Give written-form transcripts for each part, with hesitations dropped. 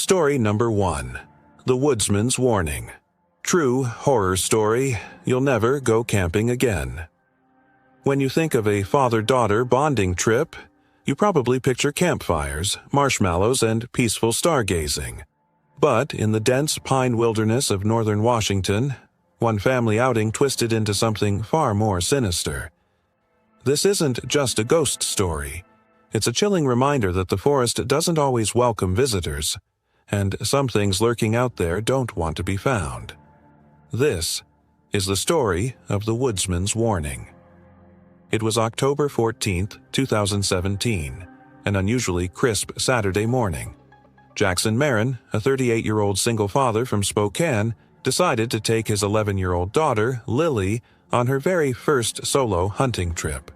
Story number 1. The Woodsman's Warning. True horror story, you'll never go camping again. When you think of a father-daughter bonding trip, you probably picture campfires, marshmallows, and peaceful stargazing. But in the dense pine wilderness of northern Washington, one family outing twisted into something far more sinister. This isn't just a ghost story. It's a chilling reminder that the forest doesn't always welcome visitors, and some things lurking out there don't want to be found. This is the story of the Woodsman's Warning. It was October 14, 2017, an unusually crisp Saturday morning. Jackson Marin, a 38-year-old single father from Spokane, decided to take his 11-year-old daughter, Lily, on her very first solo hunting trip.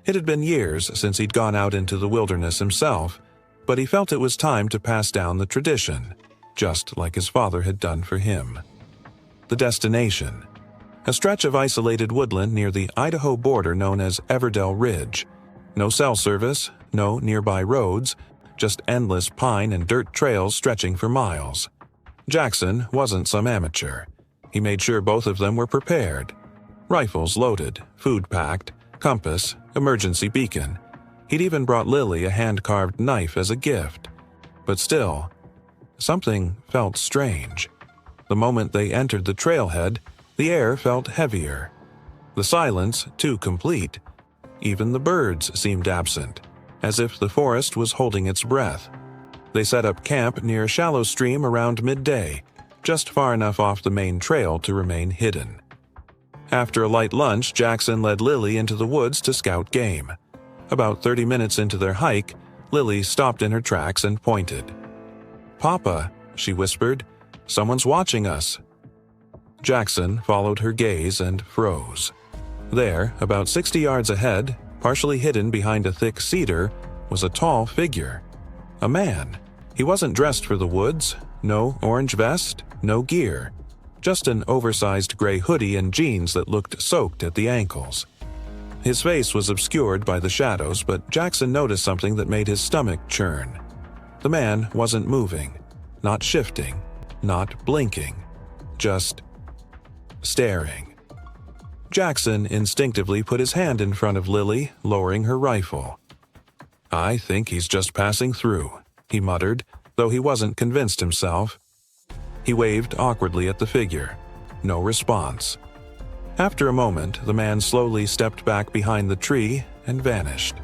It had been years since he'd gone out into the wilderness himself, but he felt it was time to pass down the tradition, just like his father had done for him. The destination: a stretch of isolated woodland near the Idaho border known as Everdell Ridge. No cell service, no nearby roads, just endless pine and dirt trails stretching for miles. Jackson wasn't some amateur. He made sure both of them were prepared. Rifles loaded, food packed, compass, emergency beacon. He'd even brought Lily a hand-carved knife as a gift. But still, something felt strange. The moment they entered the trailhead, the air felt heavier. The silence too complete. Even the birds seemed absent, as if the forest was holding its breath. They set up camp near a shallow stream around midday, just far enough off the main trail to remain hidden. After a light lunch, Jackson led Lily into the woods to scout game. About 30 minutes into their hike, Lily stopped in her tracks and pointed. "Papa," she whispered, "someone's watching us." Jackson followed her gaze and froze. There, about 60 yards ahead, partially hidden behind a thick cedar, was a tall figure. A man. He wasn't dressed for the woods, no orange vest, no gear. Just an oversized gray hoodie and jeans that looked soaked at the ankles. His face was obscured by the shadows, but Jackson noticed something that made his stomach churn. The man wasn't moving, not shifting, not blinking, just staring. Jackson instinctively put his hand in front of Lily, lowering her rifle. "I think he's just passing through," he muttered, though he wasn't convinced himself. He waved awkwardly at the figure. No response. After a moment, the man slowly stepped back behind the tree and vanished.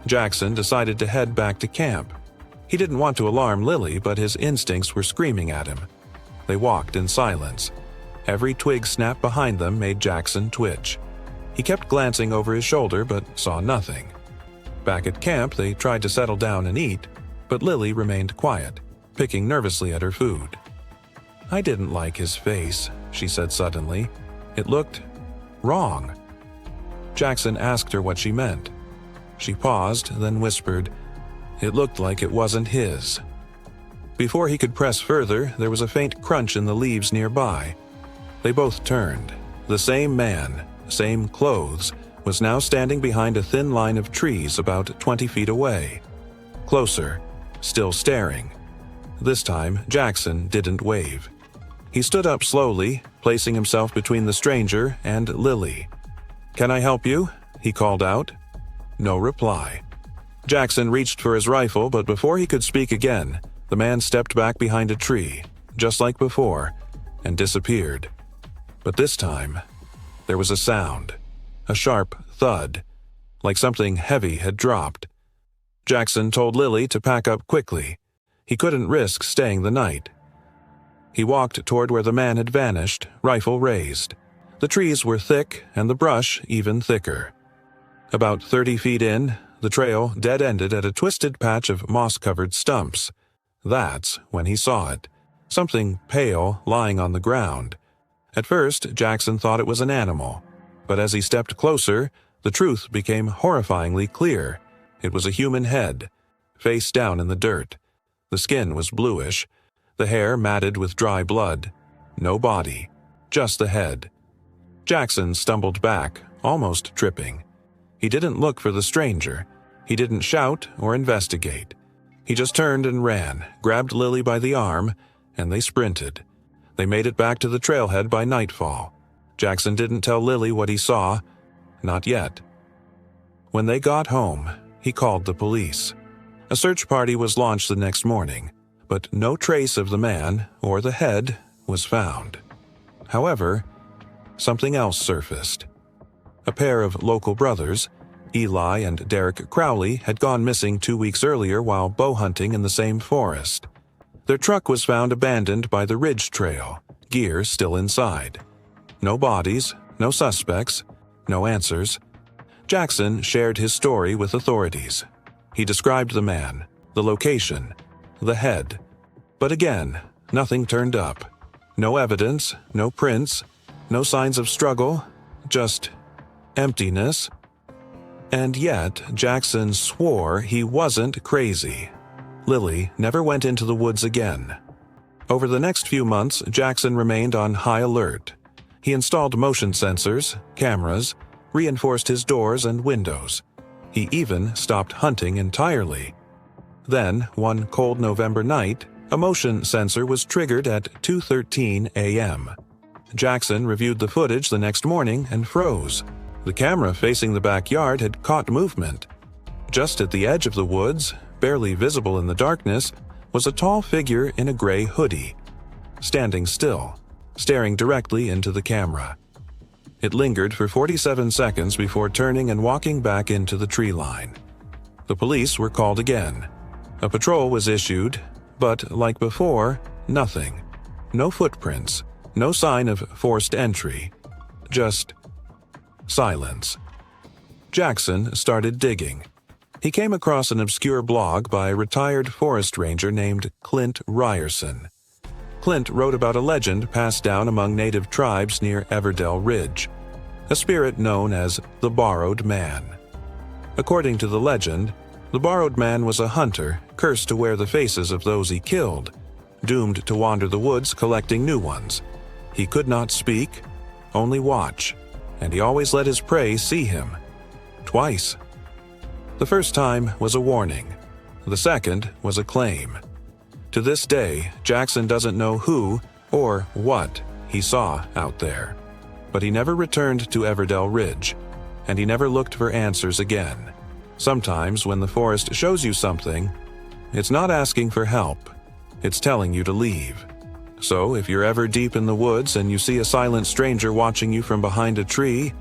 Jackson decided to head back to camp. He didn't want to alarm Lily, but his instincts were screaming at him. They walked in silence. Every twig snap behind them made Jackson twitch. He kept glancing over his shoulder but saw nothing. Back at camp, they tried to settle down and eat, but Lily remained quiet, picking nervously at her food. "I didn't like his face," she said suddenly. "It looked wrong." Jackson asked her what she meant. She paused, then whispered, "It looked like it wasn't his." Before he could press further, there was a faint crunch in the leaves nearby. They both turned. The same man, same clothes, was now standing behind a thin line of trees about 20 feet away. Closer, still staring. This time, Jackson didn't wave. He stood up slowly, placing himself between the stranger and Lily. "Can I help you?" he called out. No reply. Jackson reached for his rifle, but before he could speak again, the man stepped back behind a tree, just like before, and disappeared. But this time, there was a sound, a sharp thud, like something heavy had dropped. Jackson told Lily to pack up quickly. He couldn't risk staying the night. He walked toward where the man had vanished, rifle raised. The trees were thick and the brush even thicker. About 30 feet in, the trail dead-ended at a twisted patch of moss-covered stumps. That's when he saw it, something pale lying on the ground. At first, Jackson thought it was an animal, but as he stepped closer, the truth became horrifyingly clear. It was a human head, face down in the dirt. The skin was bluish, the hair matted with dry blood. No body, just the head. Jackson stumbled back, almost tripping. He didn't look for the stranger. He didn't shout or investigate. He just turned and ran, grabbed Lily by the arm, and they sprinted. They made it back to the trailhead by nightfall. Jackson didn't tell Lily what he saw. Not yet. When they got home, he called the police. A search party was launched the next morning, but no trace of the man or the head was found. However, something else surfaced. A pair of local brothers, Eli and Derek Crowley, had gone missing 2 weeks earlier while bow hunting in the same forest. Their truck was found abandoned by the Ridge Trail, gear still inside. No bodies, no suspects, no answers. Jackson shared his story with authorities. He described the man, the location, the head. But again, nothing turned up. No evidence, no prints, no signs of struggle, just emptiness. And yet, Jackson swore he wasn't crazy. Lily never went into the woods again. Over the next few months, Jackson remained on high alert. He installed motion sensors, cameras, reinforced his doors and windows. He even stopped hunting entirely. Then, one cold November night, a motion sensor was triggered at 2:13 a.m. Jackson reviewed the footage the next morning and froze. The camera facing the backyard had caught movement. Just at the edge of the woods, barely visible in the darkness, was a tall figure in a gray hoodie, standing still, staring directly into the camera. It lingered for 47 seconds before turning and walking back into the tree line. The police were called again. A patrol was issued, but like before, nothing. No footprints, no sign of forced entry. Just silence. Jackson started digging. He came across an obscure blog by a retired forest ranger named Clint Ryerson. Clint wrote about a legend passed down among native tribes near Everdell Ridge, a spirit known as the Borrowed Man. According to the legend, the Borrowed Man was a hunter cursed to wear the faces of those he killed, doomed to wander the woods collecting new ones. He could not speak, only watch, and he always let his prey see him. Twice. The first time was a warning. The second was a claim. To this day, Jackson doesn't know who or what he saw out there. But he never returned to Everdell Ridge, and he never looked for answers again. Sometimes when the forest shows you something, it's not asking for help, it's telling you to leave. So if you're ever deep in the woods and you see a silent stranger watching you from behind a tree,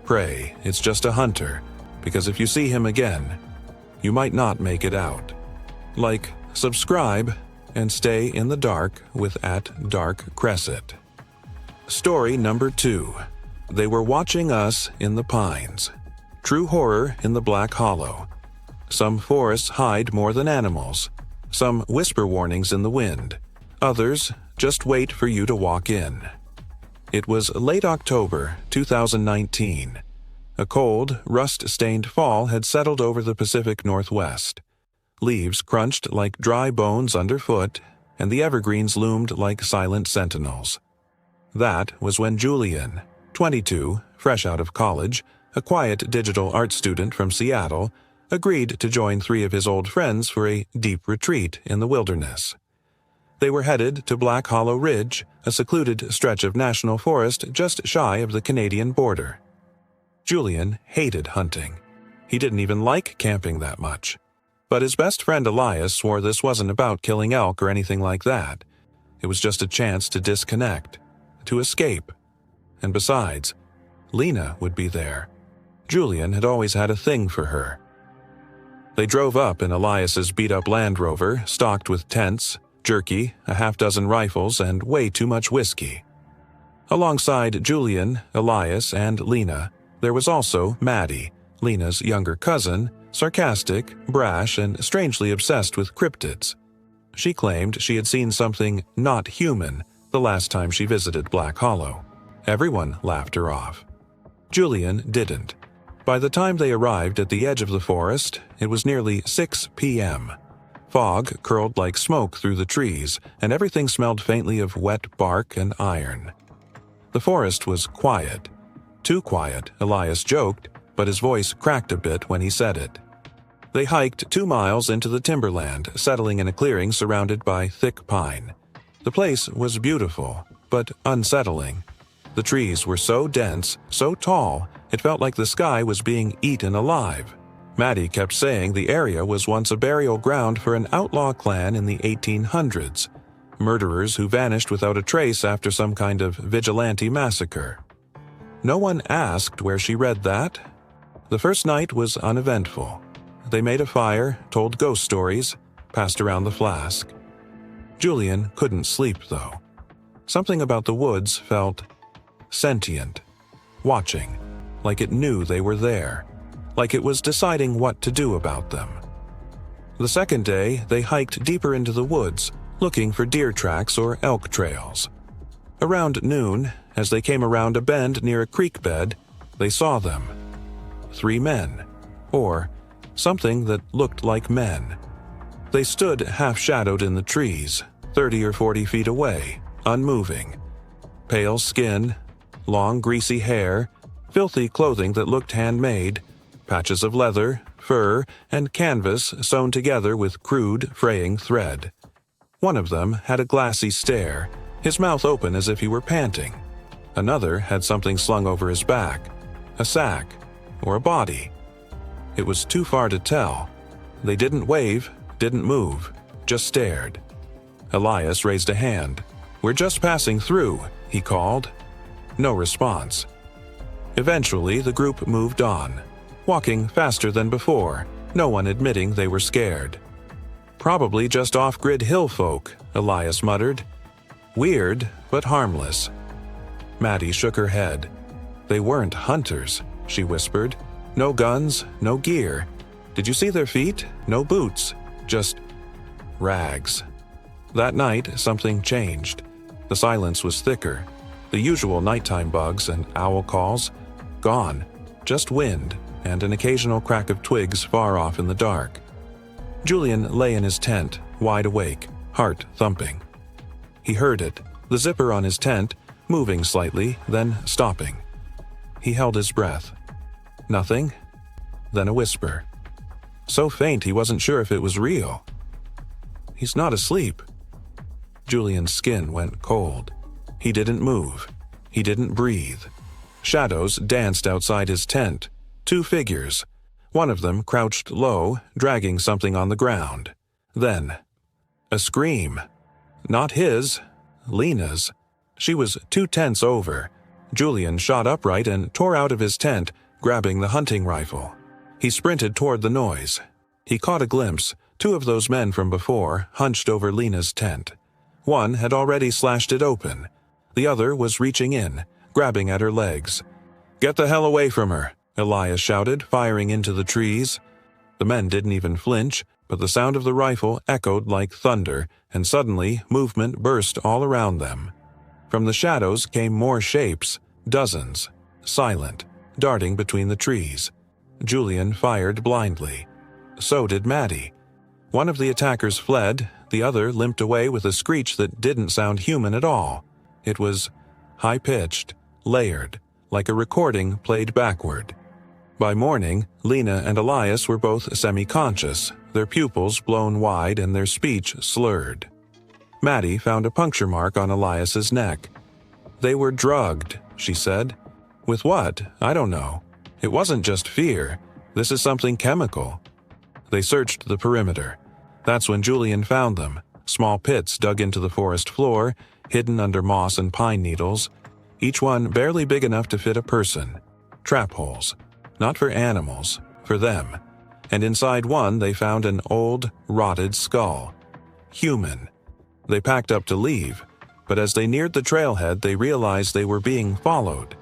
pray it's just a hunter, because if you see him again, you might not make it out. Like, subscribe, and stay in the dark with @DarkCresset. Story number 2. They were watching us in the pines. True horror in the Black Hollow. Some forests hide more than animals. Some whisper warnings in the wind. Others just wait for you to walk in. It was late October 2019. A cold, rust-stained fall had settled over the Pacific Northwest. Leaves crunched like dry bones underfoot, and the evergreens loomed like silent sentinels. That was when Julian, 22, fresh out of college, a quiet digital art student from Seattle, agreed to join 3 of his old friends for a deep retreat in the wilderness. They were headed to Black Hollow Ridge, a secluded stretch of national forest just shy of the Canadian border. Julian hated hunting. He didn't even like camping that much. But his best friend Elias swore this wasn't about killing elk or anything like that. It was just a chance to disconnect, to escape. And besides, Lena would be there. Julian had always had a thing for her. They drove up in Elias's beat-up Land Rover, stocked with tents, jerky, a half-dozen rifles, and way too much whiskey. Alongside Julian, Elias, and Lena, there was also Maddie, Lena's younger cousin, sarcastic, brash, and strangely obsessed with cryptids. She claimed she had seen something not human the last time she visited Black Hollow. Everyone laughed her off. Julian didn't. By the time they arrived at the edge of the forest, it was nearly 6 p.m. Fog curled like smoke through the trees, and everything smelled faintly of wet bark and iron. The forest was quiet. Too quiet, Elias joked, but his voice cracked a bit when he said it. They hiked 2 miles into the timberland, settling in a clearing surrounded by thick pine. The place was beautiful, but unsettling. The trees were so dense, so tall, it felt like the sky was being eaten alive. Maddie kept saying the area was once a burial ground for an outlaw clan in the 1800s, murderers who vanished without a trace after some kind of vigilante massacre. No one asked where she read that. The first night was uneventful. They made a fire, told ghost stories, passed around the flask. Julian couldn't sleep, though. Something about the woods felt sentient, watching, like it knew they were there, like it was deciding what to do about them. The second day, they hiked deeper into the woods, looking for deer tracks or elk trails. Around noon, as they came around a bend near a creek bed, they saw them. 3 men, or something that looked like men. They stood half-shadowed in the trees, 30 or 40 feet away, unmoving. Pale skin, long greasy hair, filthy clothing that looked handmade, patches of leather, fur, and canvas sewn together with crude, fraying thread. One of them had a glassy stare, his mouth open as if he were panting. Another had something slung over his back, a sack, or a body. It was too far to tell. They didn't wave, didn't move, just stared. Elias raised a hand. "We're just passing through," he called. No response. Eventually, the group moved on, walking faster than before, no one admitting they were scared. "Probably just off-grid hill folk," Elias muttered. "Weird, but harmless." Maddie shook her head. "They weren't hunters," she whispered. "No guns, no gear. Did you see their feet? No boots. Just rags." That night, something changed. The silence was thicker. The usual nighttime bugs and owl calls, gone. Just wind and an occasional crack of twigs far off in the dark. Julian lay in his tent, wide awake, heart thumping. He heard it, the zipper on his tent, moving slightly, then stopping. He held his breath. Nothing. Then a whisper. So faint he wasn't sure if it was real. "He's not asleep." Julian's skin went cold. He didn't move. He didn't breathe. Shadows danced outside his tent. 2 figures. One of them crouched low, dragging something on the ground. Then, a scream. Not his, Lena's. She was 2 tents over. Julian shot upright and tore out of his tent, grabbing the hunting rifle. He sprinted toward the noise. He caught a glimpse. 2 of those men from before, hunched over Lena's tent. One had already slashed it open. The other was reaching in, grabbing at her legs. "Get the hell away from her," Elias shouted, firing into the trees. The men didn't even flinch, but the sound of the rifle echoed like thunder, and suddenly movement burst all around them. From the shadows came more shapes, dozens, silent, darting between the trees. Julian fired blindly. So did Maddie. One of the attackers fled, the other limped away with a screech that didn't sound human at all. It was high-pitched, layered, like a recording played backward. By morning, Lena and Elias were both semi-conscious, their pupils blown wide and their speech slurred. Maddie found a puncture mark on Elias's neck. "They were drugged," she said. "With what? I don't know. It wasn't just fear. This is something chemical." They searched the perimeter. That's when Julian found them, small pits dug into the forest floor, hidden under moss and pine needles, each one barely big enough to fit a person. Trap holes. Not for animals, for them. And inside one they found an old, rotted skull. Human. They packed up to leave, but as they neared the trailhead they realized they were being followed.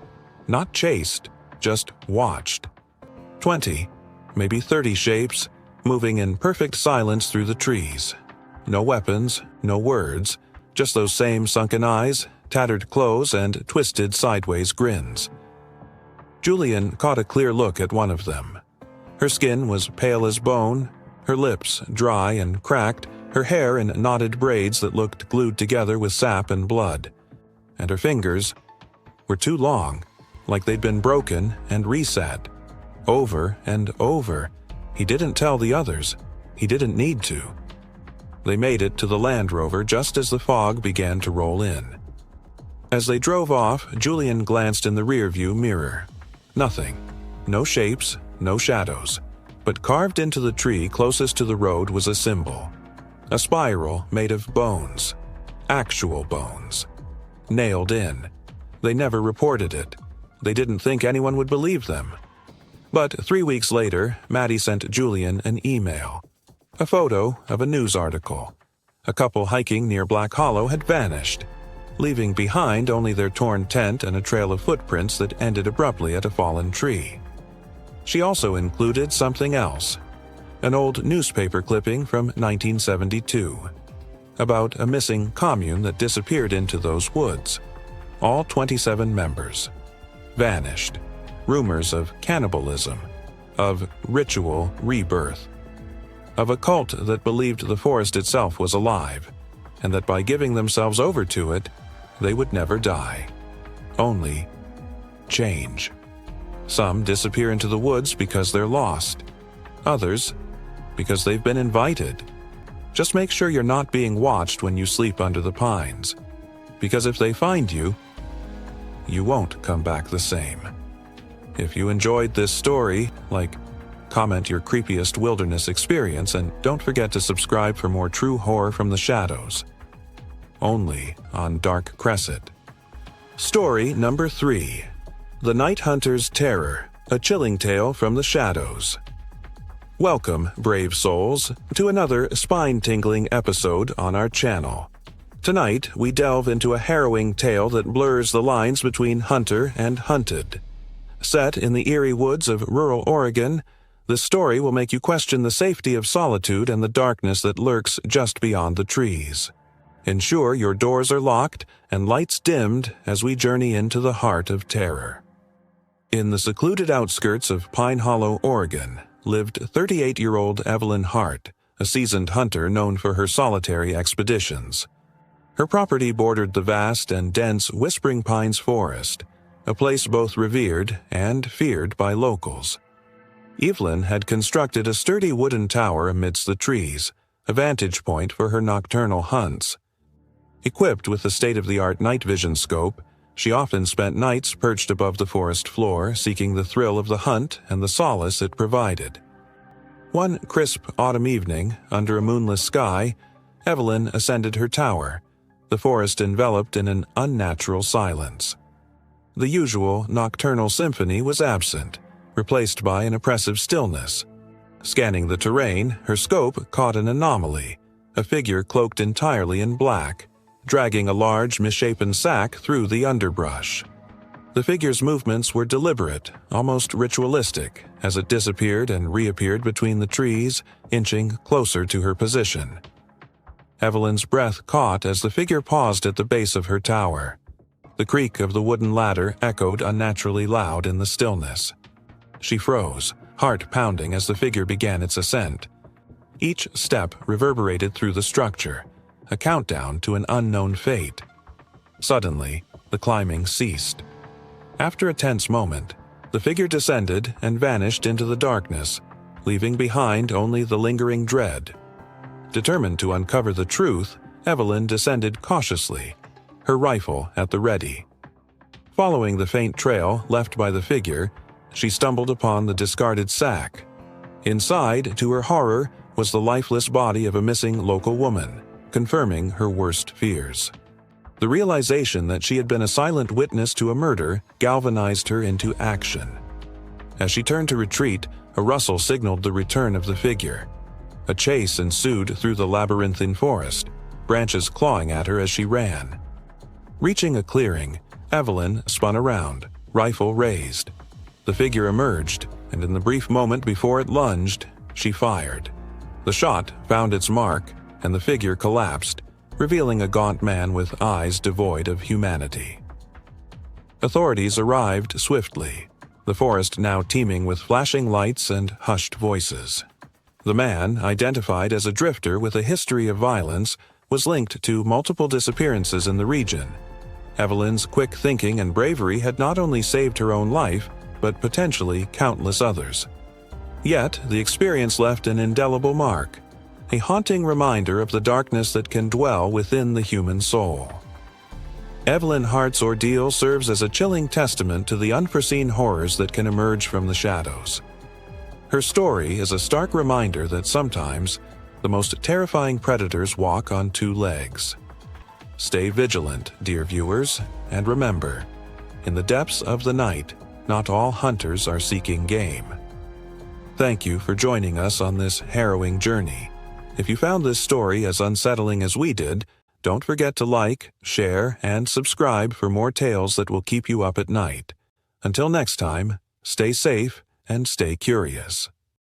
Not chased, just watched. 20, maybe 30 shapes, moving in perfect silence through the trees. No weapons, no words, just those same sunken eyes, tattered clothes, and twisted sideways grins. Julian caught a clear look at one of them. Her skin was pale as bone, her lips dry and cracked, her hair in knotted braids that looked glued together with sap and blood. And her fingers were too long, like they'd been broken and reset. Over and over, He didn't tell the others. He didn't need to. They made it to the Land Rover just as the fog began to roll in. As they drove off, Julian glanced in the rearview mirror. Nothing. No shapes, no shadows. But carved into the tree closest to the road was a symbol. A spiral made of bones. Actual bones. Nailed in. They never reported it. They didn't think anyone would believe them. But 3 weeks later, Maddie sent Julian an email. A photo of a news article. A couple hiking near Black Hollow had vanished, leaving behind only their torn tent and a trail of footprints that ended abruptly at a fallen tree. She also included something else. An old newspaper clipping from 1972. About a missing commune that disappeared into those woods. All 27 members. Vanished. Rumors of cannibalism. Of ritual rebirth. Of a cult that believed the forest itself was alive, and that by giving themselves over to it, they would never die. Only change. Some disappear into the woods because they're lost. Others, because they've been invited. Just make sure you're not being watched when you sleep under the pines. Because if they find you, you won't come back the same. If you enjoyed this story, comment your creepiest wilderness experience, and don't forget to subscribe for more true horror from the shadows. Only on DarkCresset. Story number 3. The Night Hunter's Terror, a chilling tale from the shadows. Welcome, brave souls, to another spine-tingling episode on our channel. Tonight, we delve into a harrowing tale that blurs the lines between hunter and hunted. Set in the eerie woods of rural Oregon, this story will make you question the safety of solitude and the darkness that lurks just beyond the trees. Ensure your doors are locked and lights dimmed as we journey into the heart of terror. In the secluded outskirts of Pine Hollow, Oregon, lived 38-year-old Evelyn Hart, a seasoned hunter known for her solitary expeditions. Her property bordered the vast and dense Whispering Pines Forest, a place both revered and feared by locals. Evelyn had constructed a sturdy wooden tower amidst the trees, a vantage point for her nocturnal hunts. Equipped with the state-of-the-art night vision scope, she often spent nights perched above the forest floor, seeking the thrill of the hunt and the solace it provided. One crisp autumn evening, under a moonless sky, Evelyn ascended her tower, the forest enveloped in an unnatural silence. The usual nocturnal symphony was absent, replaced by an oppressive stillness. Scanning the terrain, her scope caught an anomaly, a figure cloaked entirely in black, dragging a large, misshapen sack through the underbrush. The figure's movements were deliberate, almost ritualistic, as it disappeared and reappeared between the trees, inching closer to her position. Evelyn's breath caught as the figure paused at the base of her tower. The creak of the wooden ladder echoed unnaturally loud in the stillness. She froze, heart pounding as the figure began its ascent. Each step reverberated through the structure, a countdown to an unknown fate. Suddenly, the climbing ceased. After a tense moment, the figure descended and vanished into the darkness, leaving behind only the lingering dread. Determined to uncover the truth, Evelyn descended cautiously, her rifle at the ready. Following the faint trail left by the figure, she stumbled upon the discarded sack. Inside, to her horror, was the lifeless body of a missing local woman, confirming her worst fears. The realization that she had been a silent witness to a murder galvanized her into action. As she turned to retreat, a rustle signaled the return of the figure. A chase ensued through the labyrinthine forest, branches clawing at her as she ran. Reaching a clearing, Evelyn spun around, rifle raised. The figure emerged, and in the brief moment before it lunged, she fired. The shot found its mark, and the figure collapsed, revealing a gaunt man with eyes devoid of humanity. Authorities arrived swiftly, the forest now teeming with flashing lights and hushed voices. The man, identified as a drifter with a history of violence, was linked to multiple disappearances in the region. Evelyn's quick thinking and bravery had not only saved her own life, but potentially countless others. Yet, the experience left an indelible mark, a haunting reminder of the darkness that can dwell within the human soul. Evelyn Hart's ordeal serves as a chilling testament to the unforeseen horrors that can emerge from the shadows. Her story is a stark reminder that sometimes the most terrifying predators walk on two legs. Stay vigilant, dear viewers, and remember, in the depths of the night, not all hunters are seeking game. Thank you for joining us on this harrowing journey. If you found this story as unsettling as we did, don't forget to like, share, and subscribe for more tales that will keep you up at night. Until next time, stay safe and stay curious.